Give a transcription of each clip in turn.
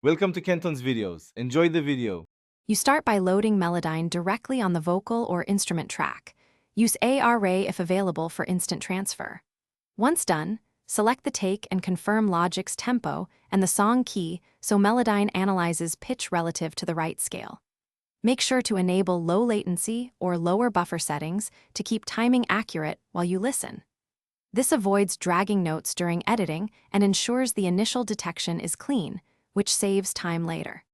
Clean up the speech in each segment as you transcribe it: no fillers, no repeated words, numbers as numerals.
Welcome to Kenton's videos. Enjoy the video. You start by loading Melodyne directly on the vocal or instrument track. Use ARRay if available for instant transfer. Once done, select the take and confirm Logic's tempo and the song key so Melodyne analyzes pitch relative to the right scale. Make sure to enable low latency or lower buffer settings to keep timing accurate while you listen. This avoids dragging notes during editing and ensures the initial detection is clean, which saves time later.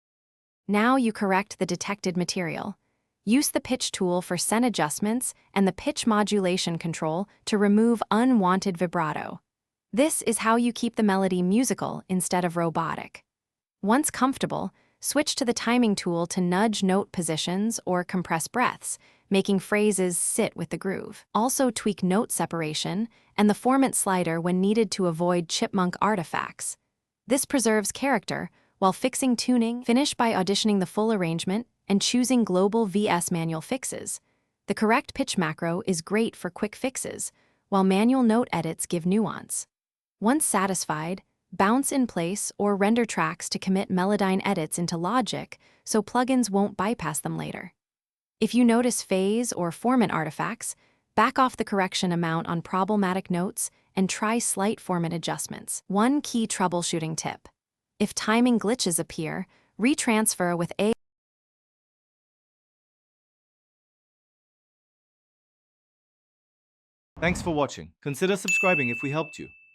Now you correct the detected material. Use the pitch tool for send adjustments and the pitch modulation control to remove unwanted vibrato. This is how you keep the melody musical instead of robotic. Once comfortable, switch to the timing tool to nudge note positions or compress breaths, making phrases sit with the groove. Also tweak note separation and the formant slider when needed to avoid chipmunk artifacts. This preserves character while fixing tuning. Finish by auditioning the full arrangement and choosing global VS manual fixes. The correct pitch macro is great for quick fixes, while manual note edits give nuance. Once satisfied, bounce in place or render tracks to commit Melodyne edits into Logic so plugins won't bypass them later. If you notice phase or formant artifacts, back off the correction amount on problematic notes and try slight formant adjustments. One key troubleshooting tip. If timing glitches appear, retransfer with A. Thanks for watching. Consider subscribing if we helped you.